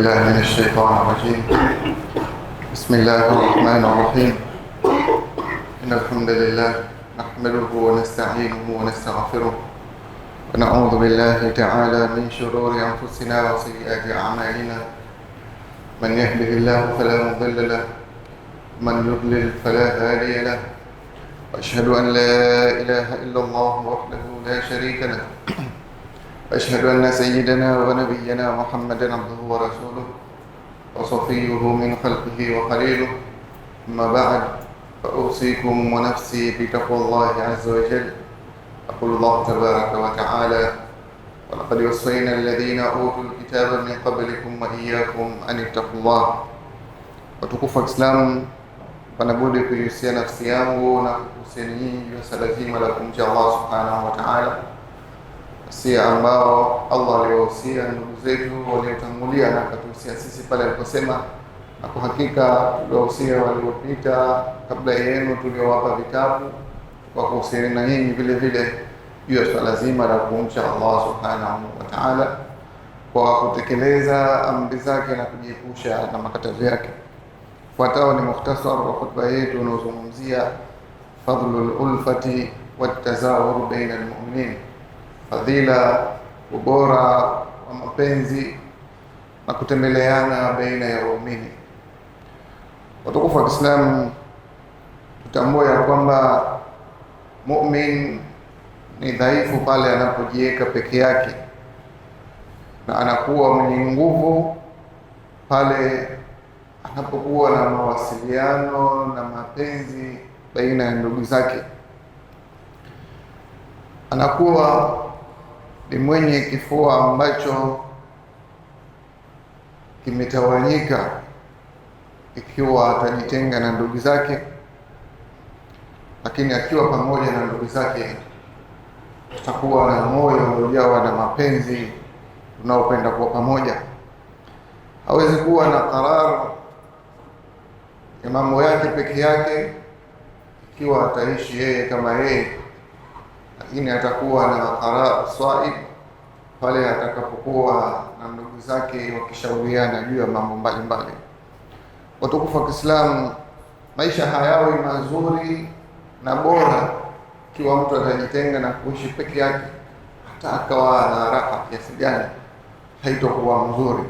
بالله من الشيطان الرجيم. بسم الله الرحمن الرحيم. إن الحمد لله نحمده ونستعينه ونستغفره ونعوذ بالله تعالى من شرور أنفسنا وسيئات أعمالنا. من يهده الله فلا مضل له ومن يضلل فلا هادي له، وأشهد أن لا إله إلا الله وحده لا شريك له، وأشهد أن سيدنا ونبينا محمدا عبده ورسوله وصفيه من خلقه وخليله. أما بعد، فأوصيكم ونفسي بتقوى الله عز وجل. يقول الله تبارك وتعالى: ولقد وصينا الذين أوتوا الكتاب من قبلكم وإياكم أن اتقوا الله. Watukufu wa Islam, panabudi kuihusia nafsi yangu na kuhusieni nyinyi juu ya swala zima la kumcha Allah subhanahu wa ta'ala, wasia ambao Allah aliwahusia ndugu zetu waliotangulia na akatuhusia sisi pale aliposema, na kwa hakika tuliwahusia waliopita kabla yenu tuliowapa vitabu kwa kuhusiana na nyinyi vile vile juu ya swala zima la kumcha Allah subhanahu wa ta'ala kwa kutekeleza amri zake na kujiepusha na makatazo yake. Fuatao ni mukhtasar wa khutba yetu unaozungumzia fadhlul ulfati wat-tazawur baina al-mu'minin, fadhila, ubora wa mapenzi na kutembeleana baina ya waumini. Watukufu wa Kiislamu, tutambue ya kwamba mu'min ni dhaifu pale anapojiweka peke yake, na anakuwa mwenye nguvu pale anapokuwa na mawasiliano na mapenzi baina ya ndugu zake. Anakuwa ni mwenye kifua ambacho kimetawanyika ikiwa atajitenga na ndugu zake, lakini akiwa pamoja na ndugu zake tutakuwa na moyo uliojawa na mapenzi unaopenda kuwa pamoja. Hawezi kuwa na qarar ya mambo yake peke yake ikiwa ataishi yeye kama yeye, lakini atakuwa na qarar swaib pale atakapokuwa na ndugu zake wakishauriana juu ya mambo mbalimbali. Watukufu wa Kiislamu, maisha hayawi mazuri na bora ikiwa mtu atajitenga na kuishi peke yake. Hata akawa na raha kiasi gani, haitokuwa mzuri.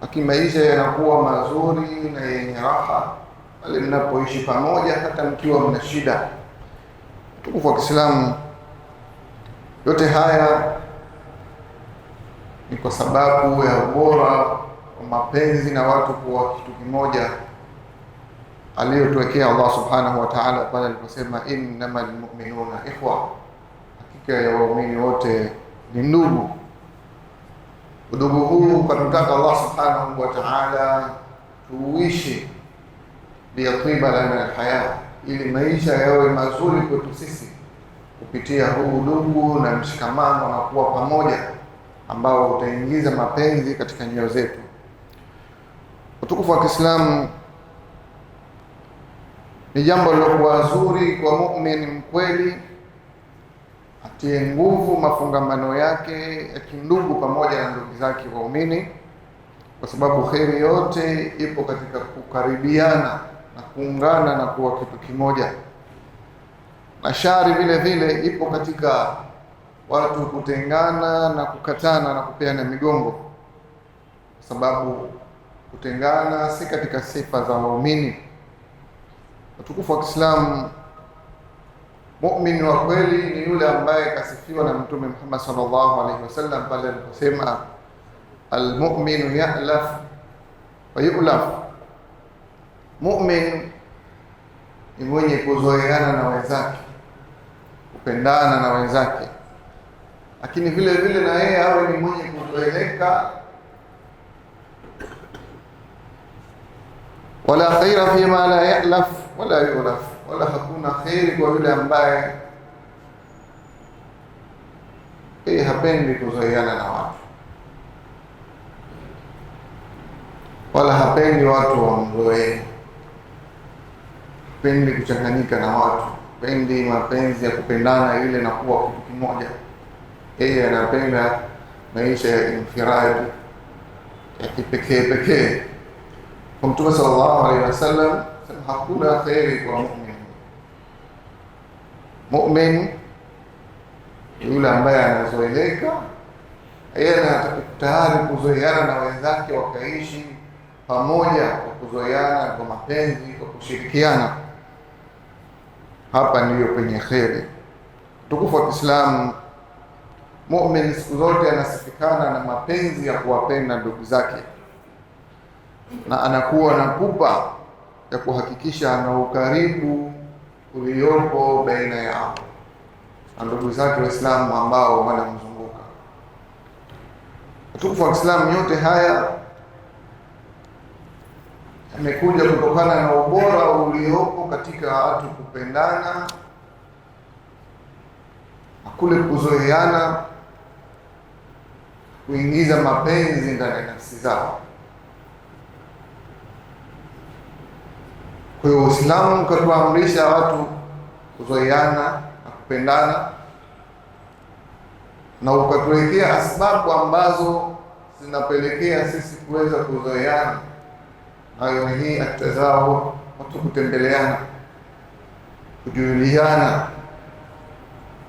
Lakini maisha yanakuwa mazuri na yenye raha pale mnapoishi pamoja, hata mkiwa mna shida. Watukufu wa Kiislamu, yote haya ni kwa sababu ya ubora wa mapenzi na watu kuwa kitu kimoja aliyotuwekea Allah subhanahu wa ta'ala pale aliposema, innamal mu'minuna ikhwa, hakika ya waumini wote ni ndugu. Udugu huu kanutaka Allah subhanahu wa ta'ala tuishi liyatiba lana alhaya, ili maisha yawe mazuri kwetu sisi kupitia huu udugu na mshikamano na kuwa pamoja ambao utaingiza mapenzi katika nyoyo zetu. Utukufu wa Kiislamu, ni jambo lilokuwa zuri kwa muumini mkweli atie nguvu mafungamano yake ya kindugu pamoja na ndugu zake waumini, kwa sababu kheri yote ipo katika kukaribiana na kuungana na kuwa kitu kimoja, na shari vile vile ipo katika watu kutengana na kukatana na kupeana migongo, kwa sababu kutengana si katika sifa za waumini. Watukufu wa Kiislamu, muumini wa kweli ni yule ambaye kasifiwa na Mtume Muhammad sallallahu alaihi wasallam pale aliposema, almu'minu ya'laf wa yu'laf. Mu'min ni mwenye kuzoeana na wenzake, kupendana na wenzake, lakini vile vile na yeye awe ni mwenye kuzoeleka. Wala khaira fi ma la ya'laf wala yu'laf, wala hakuna khairi kwa yule ambaye yeye hapendi kuzoeana na watu, wala hapendi watu wamzoee, hapendi kuchanganyika na watu, hapendi mapenzi ya kupendana ile na kuwa kitu kimoja. Yeye anapenda maisha ya infiradi, ya kipekee. Kwa Mtume sallallahu alaihi wasallam, hakuna kheri kwa mu'min yule ambaye anazoeleka, yeye tayari kuzoeana na wenzake, wakaishi pamoja kwa kuzoeana, kwa mapenzi, kwa kushirikiana. Hapa ndiyo penye kheri. Tukufu wa Kiislamu, mu'min siku zote anasifikana na mapenzi ya kuwapenda ndugu zake, na anakuwa na pupa ya kuhakikisha ana ukaribu uliopo baina yao na ndugu zake Waislamu ambao wanamzunguka. Tukufu wa Kiislamu, yote haya yamekuja kutokana na ubora uliopo katika watu kupendana na kule kuzoeana, kuingiza mapenzi ndani ya nafsi zao. Kwa hiyo Uislamu ukatuamrisha watu kuzoeana na kupendana, na ukatuwekea asbabu ambazo zinapelekea sisi kuweza kuzoeana. Hayo ni hii atazao, watu kutembeleana, kujuliana,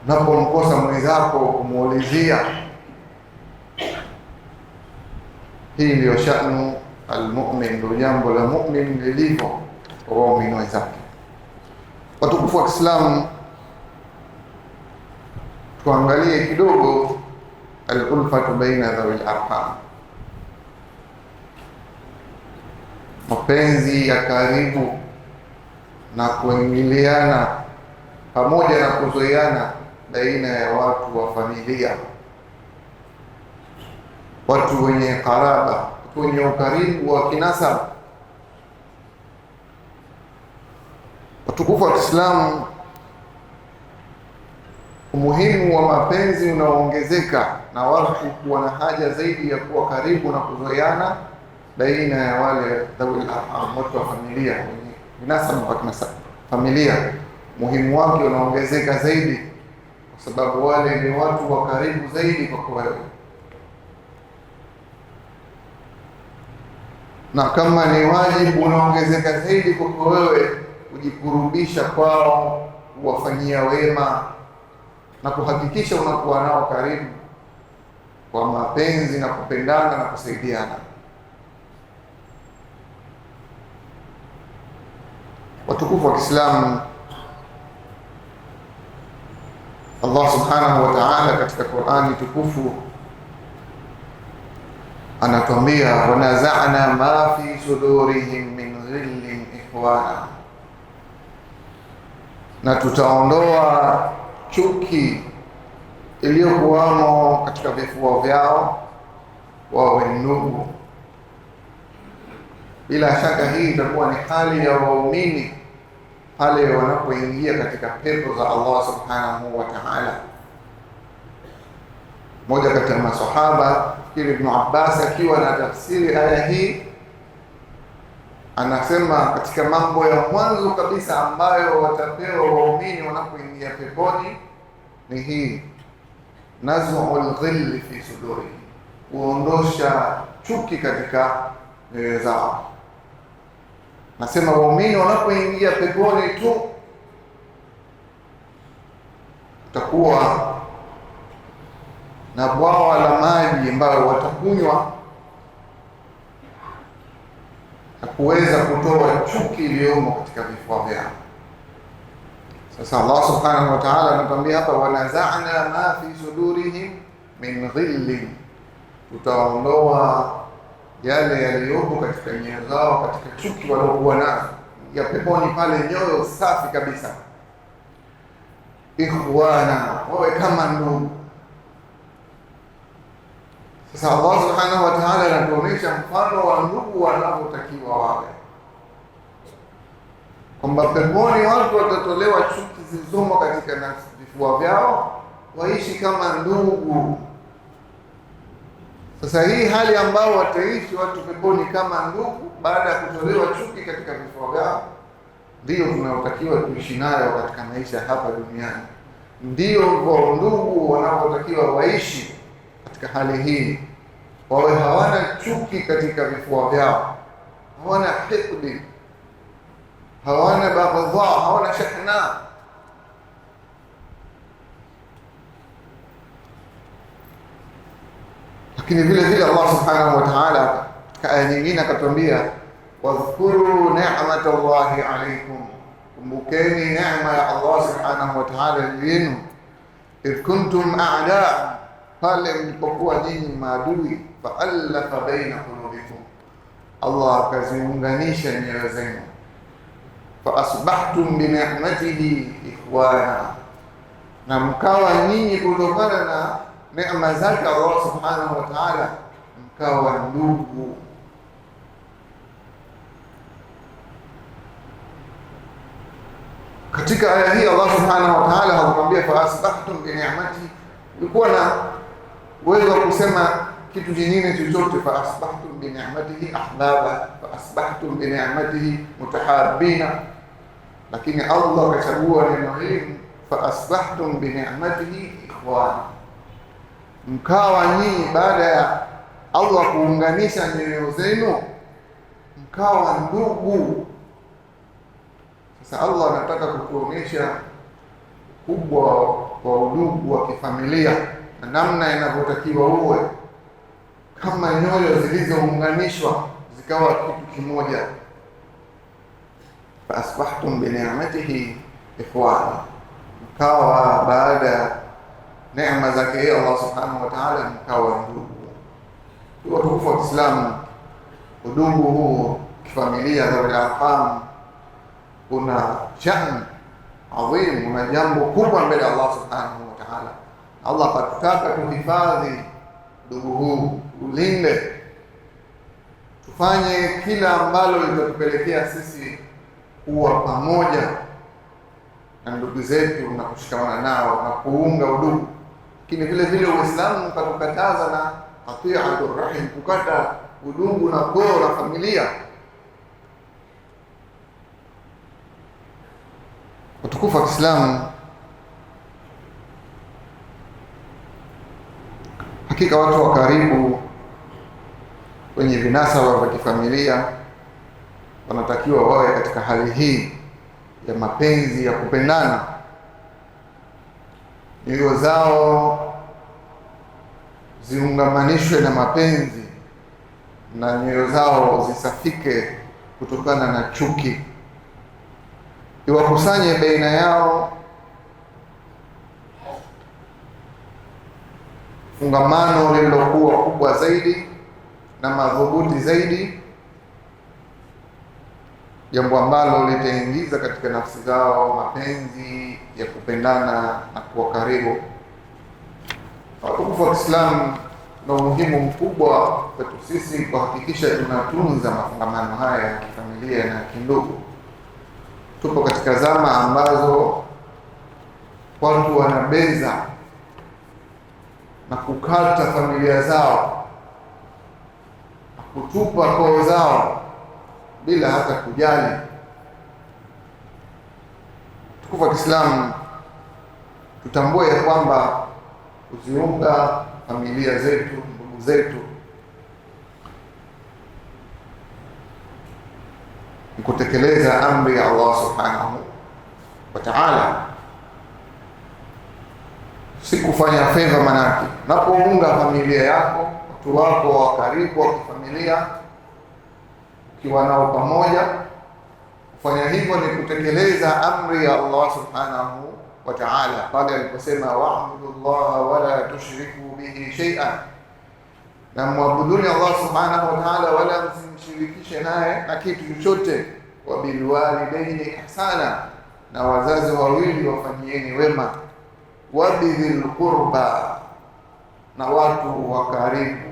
unapomkosa mwenzako kumuulizia. Hii ndio sha'nu almu'min, ndio jambo la mu'min lilivyo kwa waumini wenzake. Watukufu wa Kiislamu, tuangalie kidogo al-ulfatu baina dhawil arham, mapenzi ya karibu na kuingiliana pamoja na kuzoeana baina ya watu wa familia, watu wenye karaba, watu wenye ukaribu wa kinasaba. Watukufu wa Kiislamu, umuhimu wa mapenzi unaongezeka na watu kuwa na haja zaidi ya kuwa karibu na kuzoeana baina ya wale dhawil arham, watu wa familia wenye vinasaba wa kinasaba. Familia muhimu wake unaongezeka zaidi kwa sababu wale ni watu wa karibu zaidi kwako wewe, na kama ni wajibu unaongezeka zaidi kwako wewe kujikurubisha kwao, kuwafanyia wema na kuhakikisha unakuwa nao karibu kwa mapenzi na kupendana na kusaidiana. Watukufu wa Kiislamu, Allah subhanahu wa ta'ala katika Qur'ani tukufu anatuambia, wanaza'na ma fi sudurihim min ghillin ikhwana, na tutaondoa chuki iliyokuwamo katika vifua vyao, wawe ndugu. Bila shaka hii itakuwa ni hali ya waumini pale wanapoingia katika pepo za Allah subhanahu wa ta'ala. Mmoja kati ya masahaba, Ibn Abbas, akiwa na tafsiri aya hii, anasema katika mambo ya mwanzo kabisa ambayo watapewa waumini wanapoingia peponi ni hii, naz'ul ghill fi suduri, kuondosha chuki katika nyoyo zao. Nasema waumini wanapoingia peponi tu utakuwa na bwawa la maji ambayo watakunywa na kuweza kutoa chuki iliyomo katika vifua vyao. Sasa Allah subhanahu wa ta'ala anatuambia hapa, wanaza'na ma fi sudurihim min ghillin, tutaondoa yale yaliyopo katika nyoyo zao, katika chuki waliokuwa nazo ya peponi pale, nyoyo safi kabisa. Ikhwana, wawe kama ndugu. Sasa Allah subhanahu wa ta'ala anatuonyesha mfano wa ndugu wanavyotakiwa wawe, kwamba peponi watu watatolewa chuki zilizomo katika vifua vyao, waishi kama ndugu. Sasa hii hali ambao wataishi watu peponi kama ndugu baada ya kutolewa chuki katika vifua vyao, ndiyo tunayotakiwa kuishi nayo katika maisha hapa duniani. Ndiyo ndugu wanaotakiwa waishi katika hali hii, wawe hawana chuki katika vifua vyao, hawana hikdi, hawana baghdha, hawana shahna. Lakini vile vile Allah subhanahu wa ta'ala katika aya nyingine akatuambia, wadhkuru ni'matallahi alaykum, kumbukeni neema ya Allah subhanahu wa ta'ala juu yenu, idh kuntum a'daa, pale mlipokuwa nyinyi maadui, fa'alafa baina qulubikum, Allah akaziunganisha nyoyo zenu, fa asbahtum bi ni'matihi ikhwana, na mkawa nyinyi kutokana na neema zake Allah subhanahu wa ta'ala mkawa ndugu. Katika aya hii Allah subhanahu wa ta'ala hakuambia fa asbahtum bi ni'matihi, ulikuwa na uwezo wa kusema kitu kingine chochote, fa asbahtum bi ni'matihi ahbaba, fa asbahtum bi ni'matihi mutahabbina, lakini Allah akachagua neno hili, fa asbahtum bi ni'matihi ikhwana, mkawa nyinyi baada ya Allah kuunganisha nyoyo zenu mkawa ndugu. Sasa Allah anataka kutuonyesha kubwa wa udugu wa kifamilia na namna inavyotakiwa uwe, kama nyoyo zilizounganishwa zikawa kitu kimoja. Fa asbahtum bi ni'matihi ikhwana, mkawa baada neema zake yeye Allah subhanahu wa ta'ala mkawa ndugu. Kwa tukufu wa Kiislamu, udugu huu kifamilia dhawil arham kuna shani adhim, una jambo kubwa mbele ya Allah subhanahu wa ta'ala. Allah katutaka tuhifadhi udugu huu, ulinde, tufanye kila ambalo litatupelekea sisi kuwa pamoja na ndugu zetu na kushikamana nao na kuunga udugu. Lakini vile vile Uislamu ukatukataza na qati'atur rahim, kukata udugu na koo la familia. Utukufu wa Kiislamu, hakika watu wa karibu kwenye vinasaba vya kifamilia wanatakiwa wawe katika hali hii ya mapenzi ya kupendana, nyoyo zao ziungamanishwe na mapenzi na nyoyo zao zisafike kutokana na chuki, iwakusanye baina yao fungamano lililokuwa kubwa zaidi na madhubuti zaidi, jambo ambalo litaingiza katika nafsi zao mapenzi ya kupendana na kuwa karibu. Watukufu wa Kiislamu, na umuhimu mkubwa kwetu sisi kuhakikisha tunatunza mafungamano haya ya kifamilia na kindugu. Tupo katika zama ambazo watu wanabeza na kukata familia zao na kutupa koo zao bila hata kujali. Tukufu wa Kiislamu, tutambue ya kwamba kuziunga familia zetu, ndugu zetu, ni kutekeleza amri ya Allah subhanahu wa ta'ala, si kufanya favor. Manake unapounga familia yako, watu wako wa karibu wa kifamilia, ukiwa nao pamoja, kufanya hivyo ni kutekeleza amri ya Allah subhanahu wa ta'ala pale aliposema, wa'budu Allaha wa la tushriku bihi shay'an, na muabuduni Allah subhanahu wa ta'ala wala msimshirikishe naye na kitu chochote, wa bil walidaini ihsana, na wazazi wawili wafanyieni wema, wa bidhil qurba, na watu wa karibu,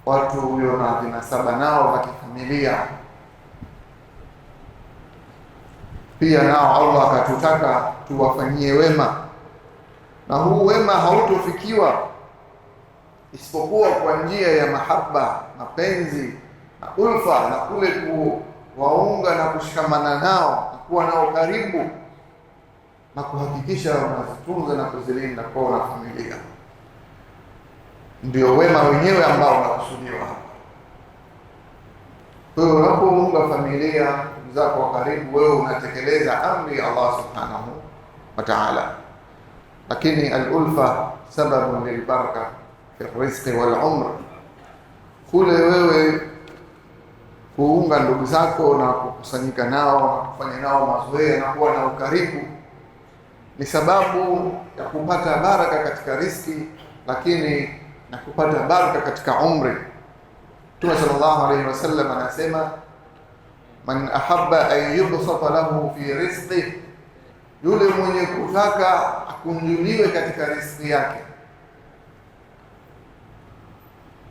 watu ulio na vinasaba nao wa kifamilia pia nao Allah akatutaka tuwafanyie wema, na huu wema hautofikiwa isipokuwa kwa njia ya mahaba, mapenzi na ulfa, na kule kuwaunga na kushikamana nao na kuwa nao karibu na kuhakikisha wanazitunza na kuzilinda kwa na familia. ndio wema wenyewe ambao unakusudiwa hapa. Kwa hiyo unapounga familia zako wa karibu, wewe unatekeleza amri ya Allah subhanahu wa ta'ala. Lakini al-ulfa sababun lilbaraka fi rizqi wal umr, kule wewe kuunga ndugu zako na kukusanyika nao na kufanya nao mazoea na kuwa na ukaribu ni sababu ya kupata baraka katika riziki, lakini na kupata baraka katika umri. Mtume sallallahu alayhi wasallam anasema, man ahabba an yubsata lahu fi rizqi, yule mwenye kutaka akunjuliwe katika riziki yake,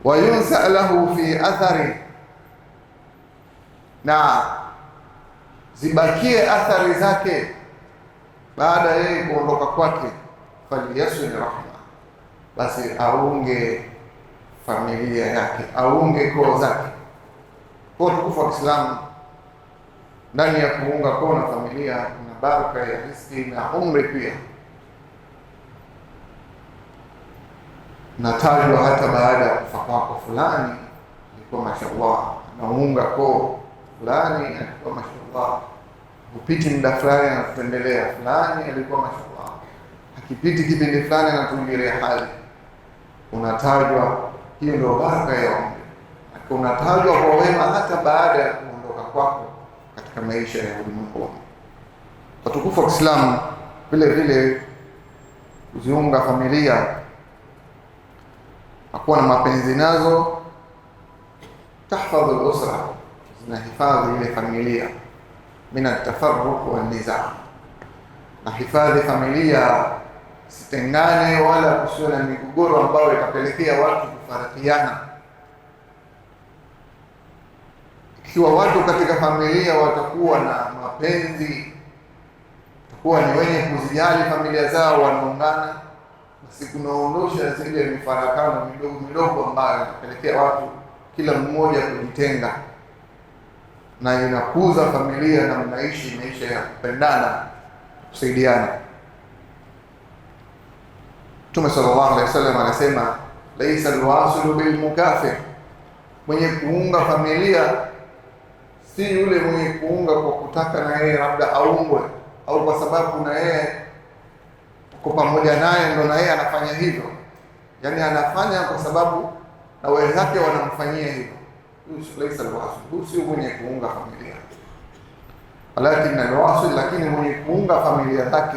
wa yunsa lahu fi athari, na zibakie athari zake baada yeye kuondoka kwake, falyasil rahma, basi aunge familia yake, aunge koo zake. Kwa tukufu wa Kiislamu, ndani ya kuunga koo na familia kuna baraka ya riziki na umri pia. Natajwa hata baada ya kufa kwako, fulani alikuwa mashallah anaunga koo, fulani alikuwa mashallah upiti muda fulani anatuendelea, fulani alikuwa mashallah akipiti kipindi fulani anatuingilia hali. Unatajwa, hiyo ndio baraka ya umri. Unatajwa kwa wema hata baada ya kuondoka kwako katika maisha ya ulimwengu. Watukufu wa Kiislamu, vile vile kuziunga familia hakuwa na mapenzi nazo, tahfadhu al-usra, zinahifadhi ile familia mina tafarruq wa nizaa, na hifadhi familia sitengane wala kusiwe na migogoro ambayo itapelekea watu kufarikiana. Ikiwa watu katika familia watakuwa na mapenzi, watakuwa ni wenye kuzijali familia zao, wanaungana, basi kunaondosha zile mifarakano midogo midogo ambayo inapelekea watu kila mmoja kujitenga, na inakuza familia na mnaishi maisha ya kupendana, kusaidiana. Mtume sallallahu alaihi wasallam anasema, laisa alwasilu bilmukafir, mwenye kuunga familia si yule mwenye kuunga kwa kutaka na yeye labda aungwe, au kwa sababu na yeye uko pamoja naye ndo na yeye anafanya hivyo. Yani anafanya kwa sababu na wenzake wanamfanyia hivyo. Laisa alwasil, huyu sio mwenye kuunga familia. Walakin alwasil, lakini mwenye kuunga familia zake,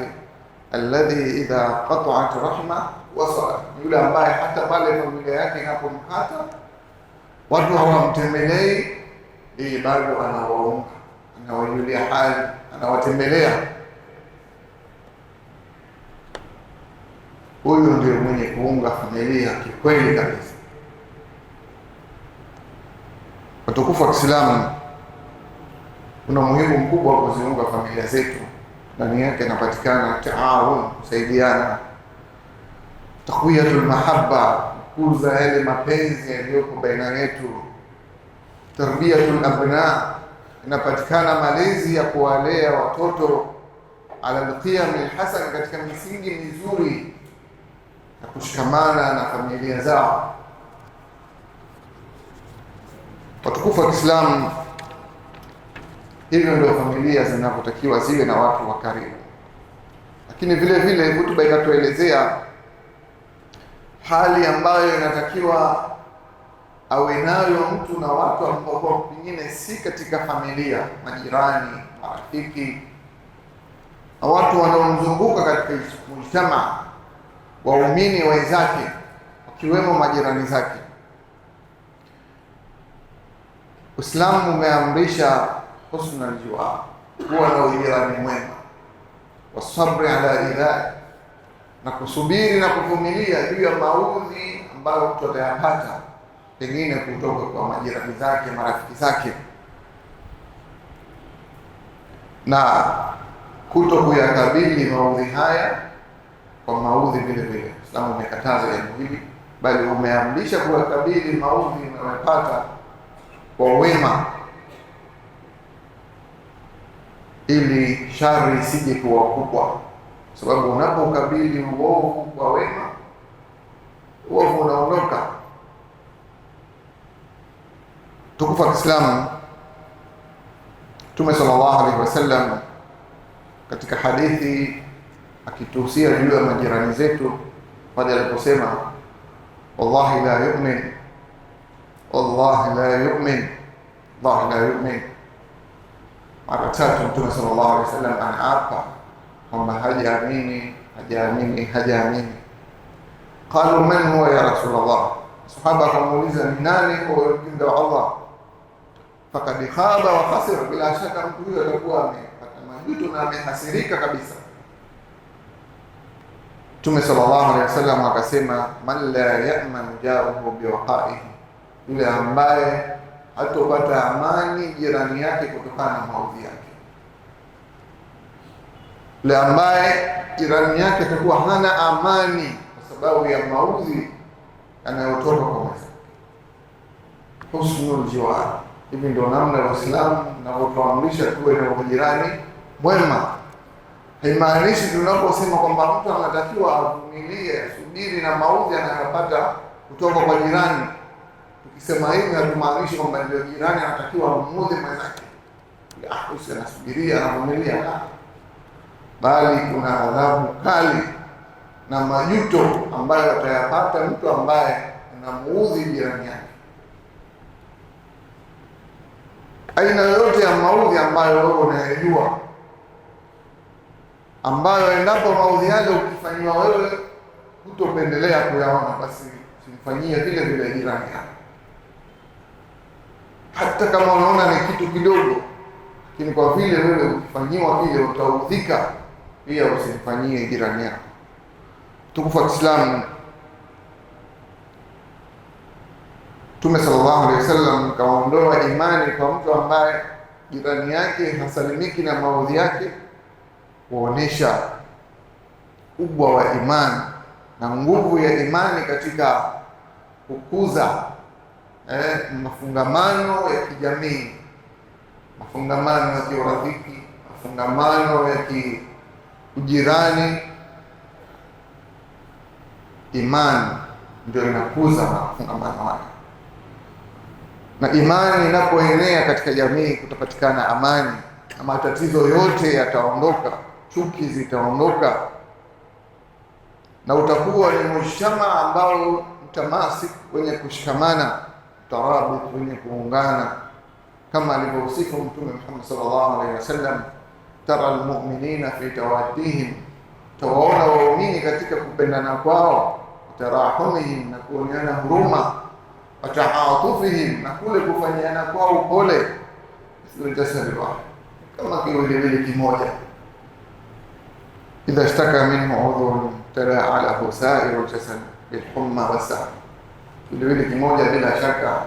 alladhi idha qata'at rahma wasala, yule ambaye hata pale familia yake inapomkata watu hawamtembelei, yeye bado anawaunga, anawajulia hali, anawatembelea. Huyu ndio mwenye kuunga familia kikweli kabisa. Watukufu wa Kiislamu, kuna umuhimu mkubwa wa kuziunga familia zetu. Ndani yake inapatikana taawun, kusaidiana, taqwiyatul mahabba, kukuza yale mapenzi yaliyoko baina yetu, tarbiyatul abna, inapatikana malezi ya kuwalea watoto ala alqiyam alhasan, katika misingi mizuri na kushikamana na familia zao. Watukufu wa Kiislamu, hivyo ndio familia zinavyotakiwa ziwe na watu wa karibu. Lakini vile vile hutuba ikatuelezea hali ambayo inatakiwa awe nayo mtu na watu ambao pengine si katika familia, majirani, marafiki na watu wanaomzunguka katika mujtama, waumini wenzake, wakiwemo majirani zake. Uislamu umeamrisha husnul jiwar, kuwa na ujirani mwema, wasabri ala idha, na kusubiri na kuvumilia juu ya maudhi ambayo mtu atayapata pengine kutoka kwa majirani zake, marafiki zake, na kuto kuyakabili maudhi haya kwa maudhi vile vile. Uislamu umekataza jambo hili, bali umeamrisha kuyakabili maudhi unayopata kwa wema, ili shari isije kuwa kubwa, sababu unapokabili uovu kwa wema uovu unaondoka. Tukufu wa Kiislamu, Mtume sallallahu alaihi wasallam katika hadithi akituhusia juu ya majirani zetu pale aliposema wallahi la yu'min, wallahi la yu'min, wallahi la yu'min, mara tatu Mtume sallallahu alaihi wasallam anaapa kwamba hajaamini, hajaamini, hajaamini. Qalu man huwa ya Rasulullah, sahaba akamuuliza ni nani huyo mjumbe wa Allah? Fakad khaba wa khasira, bila shaka mtu huyo atakuwa amepata majuto na amehasirika kabisa. Mtume sallallahu alaihi wasallam akasema man la ya'man jaruhu biwaqaihi, yule ambaye hatopata amani jirani yake kutokana na maudhi yake. Yule ambaye jirani yake atakuwa hana amani kwa sababu ya maudhi yanayotoka kwa mwenzake. Husnul jiwar, hivi ndio namna ya Uislamu na kutuamrisha tuwe na jirani mwema. Haimaanishi tunaposema kwamba mtu anatakiwa avumilie, asubiri na maudhi anayopata kutoka kwa jirani. Tukisema hivi hatumaanishi kwamba ndio jirani anatakiwa amuudhi mwenzake, anasubiria, anavumilia, bali kuna adhabu kali na majuto ambayo atayapata mtu ambaye anamuudhi jirani yake. Aina yoyote ya maudhi ambayo wewe unayajua, ambayo endapo maudhi yale ukifanywa wewe hutopendelea kuyaona, basi simfanyie vile vile jirani yako. Hata kama unaona ni kitu kidogo, lakini kwa vile wewe ukifanyiwa vile utaudhika, pia usimfanyie jirani yako. Tukufu wa Kiislamu, Mtume sallallahu alaihi wasallam kaondoa imani kwa mtu ambaye jirani yake hasalimiki na maudhi yake, kuonesha ukubwa wa imani na nguvu ya imani katika kukuza mafungamano ya kijamii, mafungamano ya kiurafiki, mafungamano ya kiujirani. Imani ndio inakuza mafungamano haya, na imani inapoenea katika jamii kutapatikana amani na matatizo yote yataondoka, chuki zitaondoka, na utakuwa ni mshtama ambao mtamasik, wenye kushikamana, tarabut, wenye kuungana, kama alivyosifu Mtume Muhammad sallallahu alaihi wasallam, tara almu'minina fi tawaddihim, tawaona waumini katika kupendana kwao, tarahumihim, na kuoneana huruma, wataatufihim, na kule kufanyiana kwao upole, jasadi wahid, kama kiwiliwili kimoja. Idha ishtaka minhu udhun tadaa lahu sairu jasad bilhumma wasahar, kiwiliwili kimoja bila shaka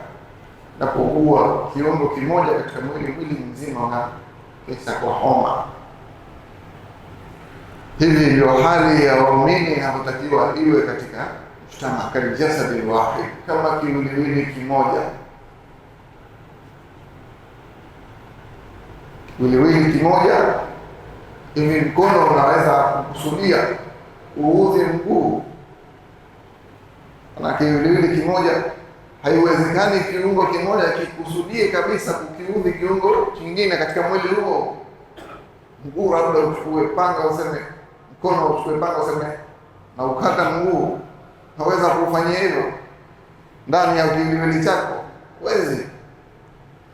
napougua kiungo kimoja katika mwili mzima na kisa kwa homa. Hivi ndio hali ya waumini inapotakiwa iwe katika mshtama, kal jasadi wahid, kama kiwiliwili kimoja. Kiwiliwili kimoja, hivi mkono unaweza kukusudia uudhi mguu, na kiwiliwili kimoja haiwezekani kiungo kimoja kikusudie kabisa kukiudhi kiungo kingine katika mwili huo. Mguu labda uchukue panga useme, mkono uchukue panga useme na ukata mguu, haweza kufanya hivyo ndani ya kiwiliwili chako? Huwezi.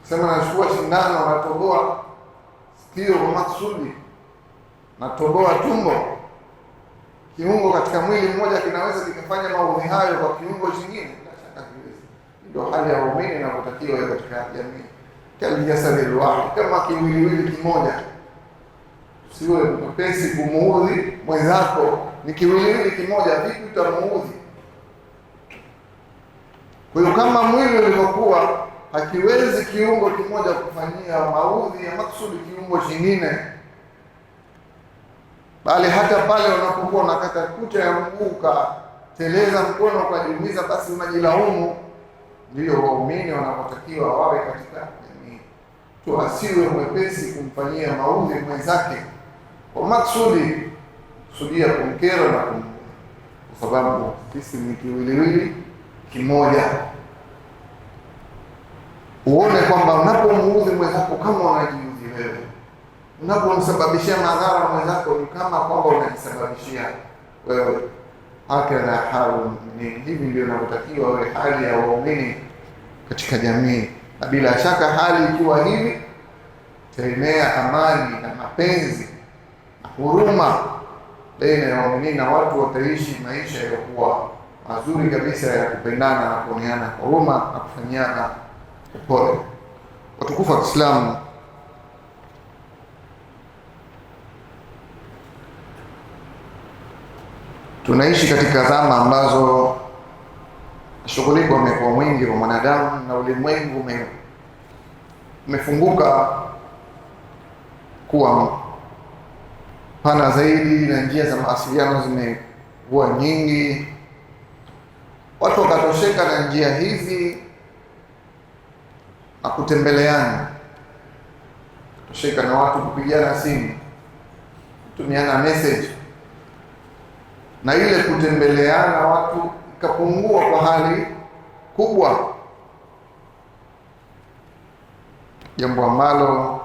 Sema nachukua shindano natoboa sikio kwa maksudi, natoboa tumbo. Kiungo katika mwili mmoja kinaweza kikafanya maudhi hayo kwa kiungo kingine? Ndio hali ya waumini inapotakiwa katika jamii, kal jasadi wahid, kama kiwiliwili kimoja. Siwe mpesi kumuudhi mwenzako, ni kiwiliwili kimoja, vipi utamuudhi? Kwa hiyo kama mwili ulivyokuwa hakiwezi kiungo kimoja kufanyia maudhi ya maksudi kiungo kingine, bali hata pale unapokuwa unakata kucha ya mguu ukateleza mkono ukajiumiza, basi unajilaumu. Ndio waumini wanapotakiwa wawe katika jamii, tu asiwe mwepesi kumfanyia maudhi mwenzake kwa maksudi, kusudia kumkera na kwa sababu sisi ni kiwiliwili kimoja. Uone kwamba unapomuudhi mwenzako kama unajiudhi wewe, unapomsababishia madhara mwenzako ni kama kwamba unajisababishia wewe. Hakadha halu mu'minin, hivi ndio inavyotakiwa wewe hali ya waumini katika jamii. Na bila shaka hali ikiwa hivi, itaenea amani na mapenzi na huruma baina ya waumini, na watu wataishi maisha yaliyokuwa mazuri kabisa ya kupendana na kuoneana huruma na kufanyiana upole. Watukufu wa Kiislamu, tunaishi katika zama ambazo shughuli umekuwa mwingi wa mwanadamu na ulimwengu umefunguka kuwa pana zaidi na njia za mawasiliano zimekuwa nyingi. Watu wakatosheka na njia hizi na kutembeleana, kutosheka na watu kupigiana simu, kutumiana message, na ile kutembeleana watu ikapungua kwa hali kubwa, jambo ambalo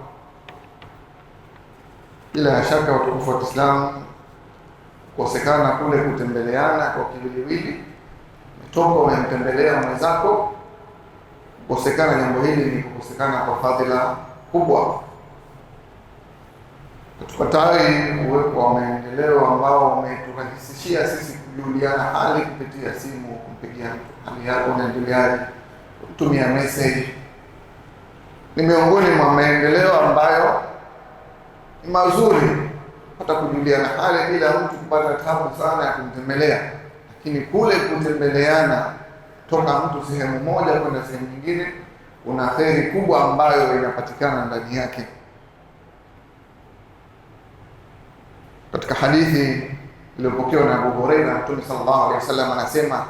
bila shaka watukufu wa Kiislamu, kukosekana kule kutembeleana kwa kiwiliwili, umetoka umemtembelea mwenzako, kukosekana jambo hili ni kukosekana kwa fadhila kubwa. Tukatai uwepo wa maendeleo ambao umeturahisishia sisi kujuliana hali kupitia simu, kumpigia hali yako unaendeleaje, kutumia message. Ni miongoni mwa maendeleo ambayo ni mazuri, hata kujuliana hali bila mtu kupata tabu sana ya kumtembelea. Lakini kule kutembeleana, toka mtu sehemu moja kwenda sehemu nyingine, kuna kheri kubwa ambayo inapatikana ndani yake. Katika hadithi iliyopokewa na Abu Hurairah, Mtume sallallahu alaihi wasallam anasema,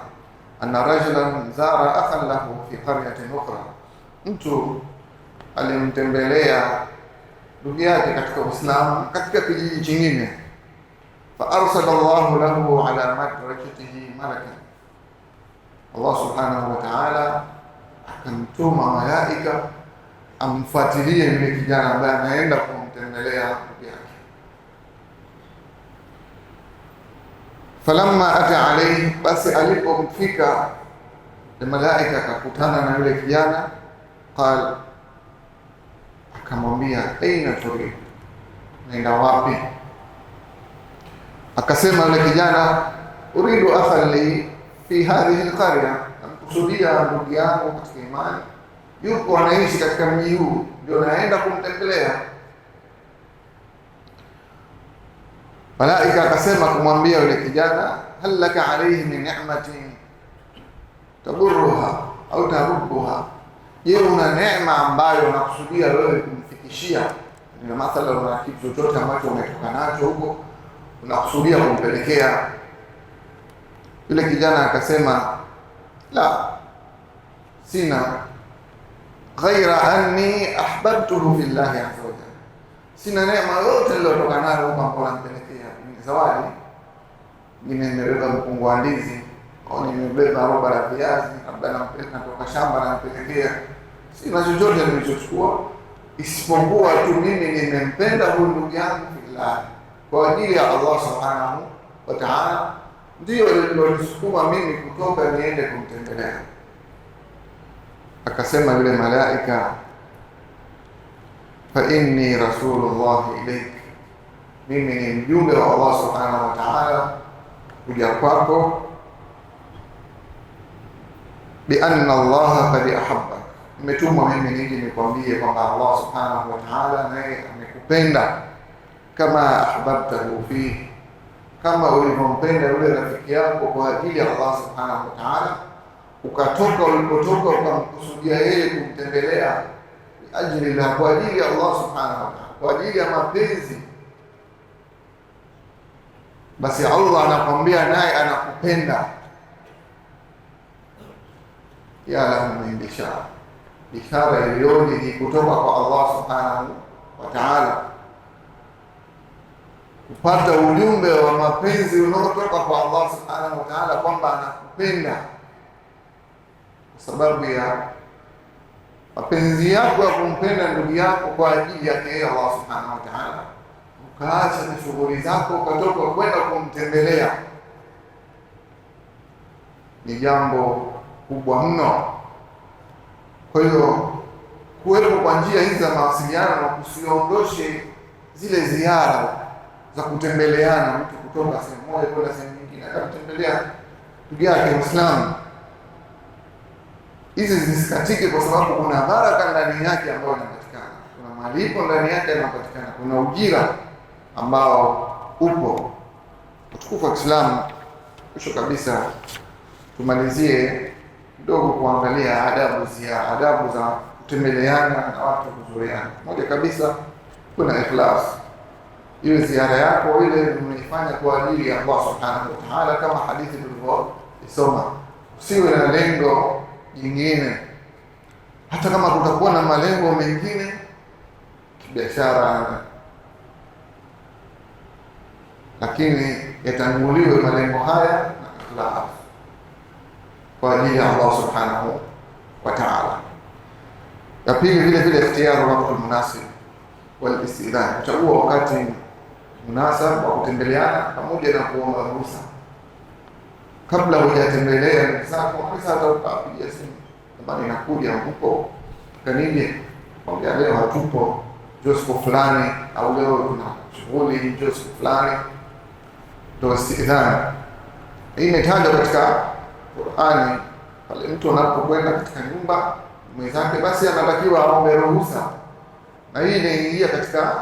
anna rajulan zara akhan lahu fi qaryatin ukhra, mtu alimtembelea ndugu yake katika Uislamu katika kijiji kingine. Fa arsala Allahu lahu ala madrajatihi malakan, Allah subhanahu wa ta'ala akamtuma malaika amfuatilie yule kijana ambaye anaenda kumtembelea ndugu yake. Falamma ata alayhi, basi alipomfika malaika akakutana na yule kijana, qala, akamwambia aina turid, naenda wapi? Akasema yule kijana, uridu akhan li fi hadhihi alqarya, namkusudia ndugu yangu katika imani yuko anaishi katika mji huu, ndio naenda kumtembelea. Malaika akasema kumwambia yule kijana, hal laka alayhi min ni'matin taburruha au tarubbuha, je, una neema ambayo unakusudia wewe kumfikishia? Ni mathalan una kitu chochote ambacho umetoka nacho huko unakusudia kumpelekea? Yule kijana akasema, la, sina, ghaira anni ahbabtuhu fillahi azza wa jalla, sina neema yote niliyotoka nayo huko ambapo nampelekea. Ni zawadi, nimebeba mkungu wa ndizi au nimebeba roba la viazi, labda nampeleka kutoka shamba na nampelekea. Sina chochote nilichochukua isipokuwa tu mimi nimempenda huyu ndugu yangu fillahi, kwa ajili ya Allah subhanahu wa ta'ala, ndio lilonisukuma mimi kutoka niende kumtembelea. Akasema yule malaika, fa inni rasulullah ilayk, mimi ni mjumbe wa Allah subhanahu wa ta'ala kuja kwako, bi anna Allah qad ahabbak, nimetumwa mimi nije nikwambie kwamba Allah subhanahu wa ta'ala naye amekupenda, kama ahbabtahu fi, kama ulivyompenda yule rafiki yako kwa ajili ya Allah subhanahu wa ta'ala, ukatoka ulipotoka ukamkusudia yeye kumtembelea ajili la, kwa ajili ya Allah subhanahu wa ta'ala, kwa ajili ya mapenzi, basi Allah anakwambia naye anakupenda. Ya lahu min bishara, bishara iliyoje ni kutoka kwa Allah subhanahu wa ta'ala. kupata ujumbe wa mapenzi unaotoka kwa Allah subhanahu wa ta'ala, kwamba anakupenda kwa sababu ya mapenzi yako ya kumpenda ndugu yako kwa ajili yake yeye Allah subhanahu wa ta'ala, ukaacha na shughuli zako ukatoka kwenda kumtembelea, ni jambo kubwa mno. Kwa hiyo kuwepo kwa njia hizi za mawasiliano na kusiondoshe zile ziara za kutembeleana, mtu kutoka sehemu moja kwenda sehemu nyingine akamtembelea ndugu yake Muislamu, hizi zisikatike, kwa sababu kuna baraka ndani yake ambayo inapatikana, kuna malipo ndani yake yanapatikana, kuna ujira ambao upo. Utukufu wa Islam, kisha kabisa tumalizie kidogo kuangalia adabu za kutembeleana na watu, kuzoeana. Moja kabisa, kuna ikhlas. Ile ziara yako ile umeifanya kwa ajili ya Allah subhanahu wa ta'ala, kama hadithi tulivyosoma. Usiwe na lengo jingine, hata kama kutakuwa na malengo mengine kibiashara, lakini yatanguliwe malengo haya na ikhlas kwa ajili ya Allah subhanahu wa ta'ala. Ya pili, vile vile ikhtiyaru waqti munasib wal istidhan, kuchagua wakati munasab wa kutembeleana pamoja na kuomba ruhusa. Kabla hujatembelea ndugu zako, hata ukapiga simu, jamani nakuja, huko kanije, kwambia leo hatupo, njoo siku fulani, au leo kuna shughuli, njoo siku fulani, ndio istidhan. Hii imetajwa katika Qur'ani, pale mtu anapokwenda katika nyumba mwenzake, basi anatakiwa aombe ruhusa, na hii inaingia katika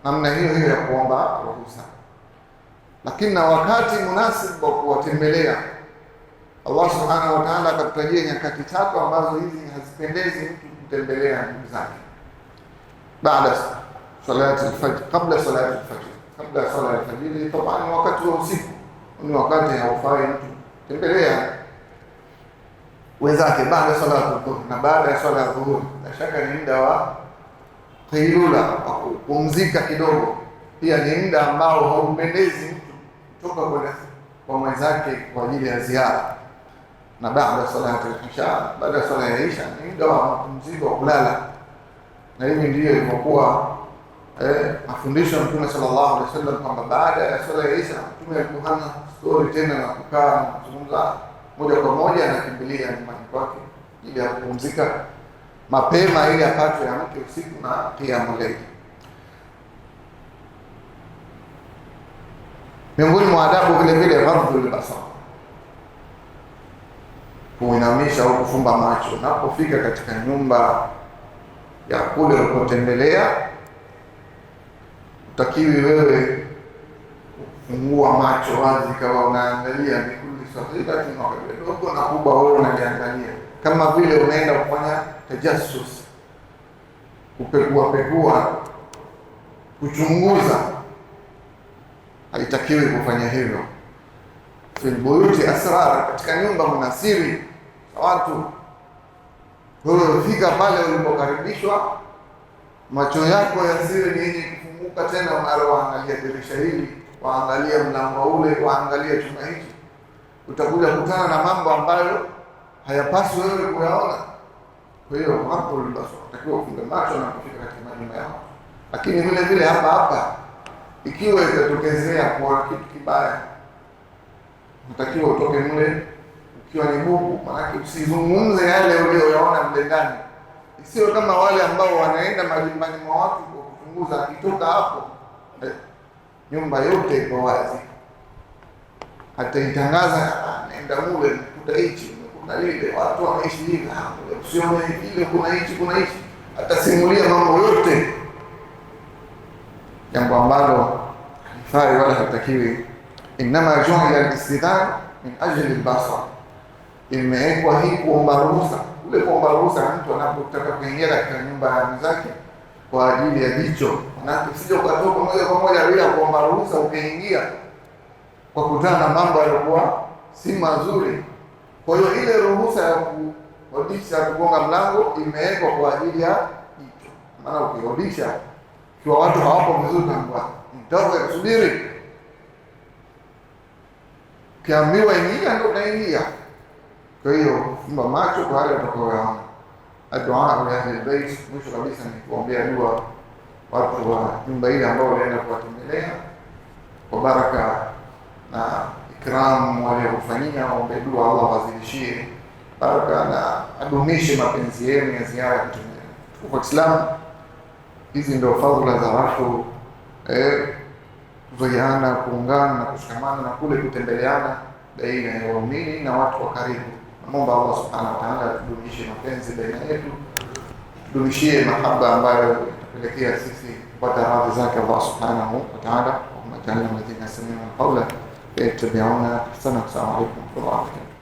namna hiyo hiyo ya kuomba ruhusa. Lakini na wakati munasib wa kuwatembelea, Allah subhanahu wa ta'ala akatutajia nyakati tatu ambazo hizi hazipendezi mtu kutembelea ndugu zake. Baada salati al-fajr, kabla salati al-fajr, kabla salati al-fajr, tabani wakati wa usiku ni wakati haufai mtu tembelea wenzake. Baada salati al-dhuhr na baada ya salati al-dhuhr, na shaka ni muda wa qailula, kupumzika kidogo, pia ni muda ambao haumpendezi mtu kutoka kwa mwenzake kwa ajili ya ziara. Na baada salati al-isha, baada ya sala ya isha, ni muda wa mapumziko wa kulala. Na hivi ndiyo ilivyokuwa mafundisho ya Mtume sallallahu alaihi wasallam, kwamba baada ya sala ya isha Mtume alikuwa hana story tena na kukaa na kuzungumza, moja kwa moja anakimbilia nyumbani kwake ili kupumzika mapema, ili apate ya mke usiku na qiyamul layl. Miongoni mwa adabu vile vile ghadhul basar, kuinamisha au kufumba macho unapofika katika nyumba ya kule ulipotembelea. Utakiwi wewe kufungua macho wazi kama unaangalia mikuli sahila dogo na kubwa, wewe unaliangalia kama vile unaenda kufanya tajassus, kupekua, kuchunguza. Haitakiwi kufanya hivyo. Fil buyuti asrar, katika nyumba mna siri za watu. Wewe fika pale ulipokaribishwa, macho yako ya siri ni yenye kufunguka, tena unaangalia dirisha hili, waangalia mlango ule, waangalia chumba hiki, utakuja kukutana na mambo ambayo hayapaswi wewe kuyaona. Kwa hiyo hapo unatakiwa ufunge macho na kufika katika majumba yao. Lakini vile vile hapa ikiwa itatokezea kwa kitu kibaya, unatakiwa utoke mle ukiwa ni bubu, maana usizungumze yale uliyoyaona mle ndani. Sio kama wale ambao wanaenda majumbani mwa watu kwa kuchunguza, akitoka hapo nyumba yote iko wazi, hata itangaza naenda mule kuta hichi kuna lile, watu wanaishi hivi, usione ile kuna hichi, atasimulia mambo yote, jambo ambalo halifai wala hatakiwi. Inama ju'ila al-istidhan min ajli al-basar, imewekwa hii kuomba ruhusa. Ule kuomba ruhusa mtu anapotaka kuingia katika nyumba ya mwenzake kwa ajili ya jicho, na usije ukatoka moja kwa moja bila kuomba ruhusa ukaingia kwa kutana na mambo yaliokuwa si mazuri. Kwa hiyo ile ruhusa ya kuhodisha, kugonga mlango imewekwa kwa ajili ya jicho. Maana ukihodisha kwa watu hawapo vizuri, na intadhir, subiri. Ukiambiwa ingia ndio unaingia. Kwa hiyo fumba macho kwa wale watakaoyaona. Addu'a ya ahli albayt, mwisho kabisa ni kuombea dua watu wa nyumba ile ambao walienda kuwatembelea kwa baraka na ikram waliofanyia, waombe dua Allah wazidishie baraka na adumishe mapenzi yenu ya ziara ya Mtume. Kwa Islam hizi ndio fadhila za watu kuzoeana, kuungana na kushikamana na kule kutembeleana baina ya waumini na watu wa karibu. Naomba Allah subhanahu wa ta'ala tudumishe mapenzi baina yetu, tudumishie mahaba ambayo itapelekea sisi kupata radhi zake Allah subhanahu wa ta'ala. Allahumma ja'alna alladhina yastami'una al-qawla fayattabi'una ahsana. Assalamu alaykum wa rahmatullahi wa barakatuh.